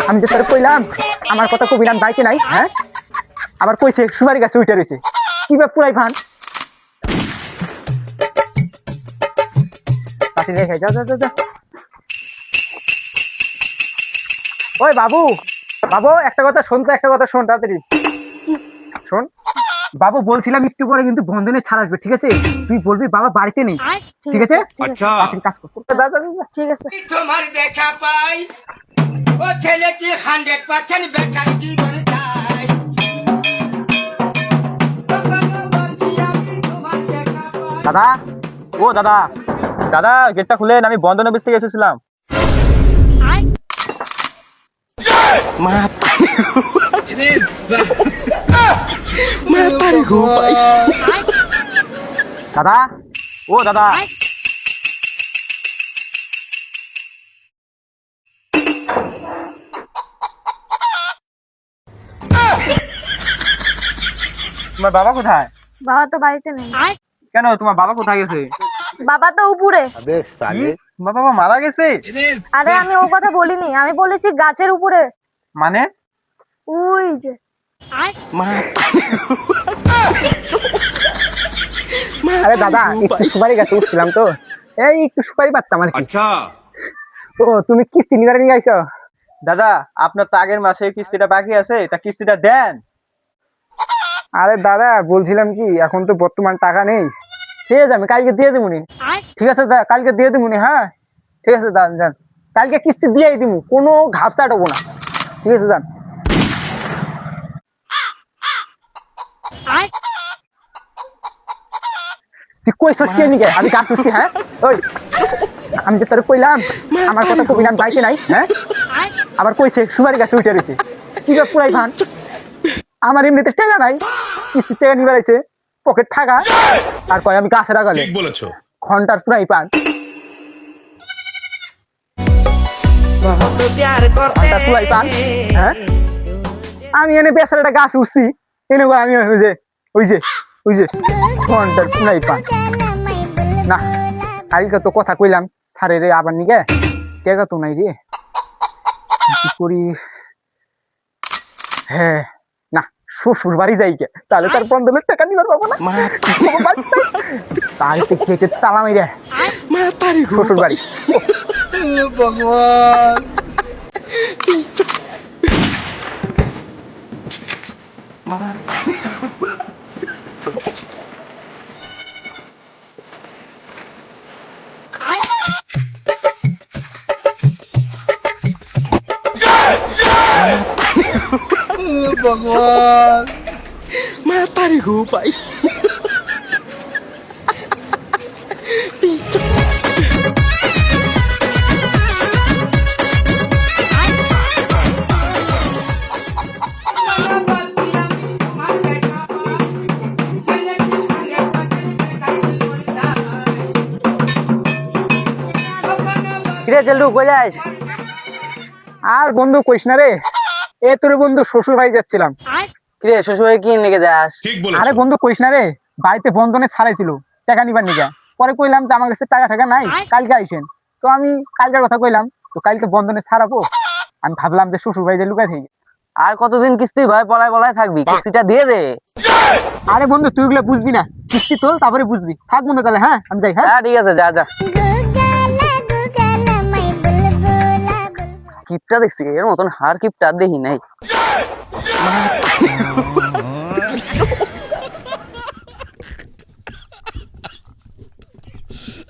আমি যে তোর কইলাম আমার কথা কবি নাম বাইকে নাই, হ্যাঁ আবার কইছে সুপারি গাছে উঠে রয়েছে, কি ব্যাপ পুরাই ভান। ওই বাবু, বাবু একটা কথা শোন তো, একটা কথা শোন তাড়াতাড়ি শোন। বাবু বলছিলাম একটু পরে কিন্তু বন্ধনে ছাড় আসবে, ঠিক আছে? তুই বলবি বাবা বাড়িতে নেই, ঠিক আছে? আচ্ছা কাজ কর। ঠিক আছে। তোমার দেখা পাই ও ছেলে কি 100% বেকার জীবন চাই। দাদা, ও দাদা, দাদা গেটটা খুলেন, আমি বন্ধন অফিস থেকে এসেছিলাম। দাদা, ও দাদা, তোমার বাবা কোথায়? বাবা তো বাড়িতে নেই। কেন তোমার বাবা কোথায় গেছে? বাবা তো উপরে। কি? তোমার বাবা মারা গেছে? আরে আমি ও কথা বলিনি, আমি বলেছি গাছের উপরে। মানে? ওই যে আরে দাদা একটু সুপারি গাছে উঠছিলাম তো, এই একটু সুপারি পারতাম আর কি। আচ্ছা ও তুমি কিস্তি নিবার নিয়ে আইছো? দাদা আপনার তো আগের মাসে কিস্তিটা বাকি আছে, তা কিস্তিটা দেন। আরে দাদা বলছিলাম কি, এখন তো বর্তমান টাকা নেই, ঠিক আছে আমি কালকে দিয়ে দেবনি। ঠিক আছে দাদা কালকে দিয়ে দেবনি, হ্যাঁ ঠিক আছে দান যান, কালকে কিস্তি দিয়েই দিব, কোনো ঘাপসা দেবো না, ঠিক আছে যান। তুই কইছস কি নিকে? আমি কাজ করছি, হ্যাঁ ওই আমি যে তোর কইলাম আমার কথা কবি নাম বাইকে নাই, হ্যাঁ আবার কইছে সুপারি গাছে উঠে রয়েছে, কি ব্যাপ পুরাই ভান। আমার এমনিতে টাকা নাই, কিস্তির টাকা নিবার আইছে, পকেট ফাঁকা, আর কয় আমি গাছে রাখালে বলেছো ঘন্টার পুরাই পান। ঘন্টার পুরাই পান, হ্যাঁ আমি এনে বেচারাটা গাছ উঠছি, এনে করে আমি ওই যে ওই যে ওই যে ঘন্টার পুরাই পান। না কালকে তো কথা কইলাম সারে রে, আবার নিগে টাকা তো নাই রে, কি করি? হ্যাঁ না শ্বশুর বাড়ি যাই কে, তাহলে তার বন্ধনের টাকা নিবার পাবো না, তাহলে তো খেতে তালা মাইরে শ্বশুর বাড়ি। ভগবান ভগবান মাতারি গো ভাই। কিরে জেলু কই যাস? আর বন্ধু কইস না রে, এ তোর বন্ধু শ্বশুর বাড়ি যাচ্ছিলাম। কিরে শ্বশুর বাড়ি কি নিয়ে যাস? আরে বন্ধু কইস না রে, বাড়িতে বন্ধনে ছাড়াইছিল টাকা নিবার নিগা, পরে কইলাম যে আমার কাছে টাকা টাকা নাই, কালকে আইসেন। তো আমি কালকের কথা কইলাম, তো কালকে বন্ধনে ছাড়াবো, আমি ভাবলাম যে শ্বশুর বাড়ি যে লুকাই থাকি। আর কতদিন কিস্তি ভাই পলায় পলায় থাকবি? কিস্তিটা দিয়ে দে। আরে বন্ধু তুই গুলো বুঝবি না, কিস্তি তোল তারপরে বুঝবি, থাক বন্ধু তাহলে, হ্যাঁ আমি যাই। হ্যাঁ হ্যাঁ ঠিক আছে, যা যা। কিপটা দেখছি, এর মতন হার কিপটা দেখি নাই।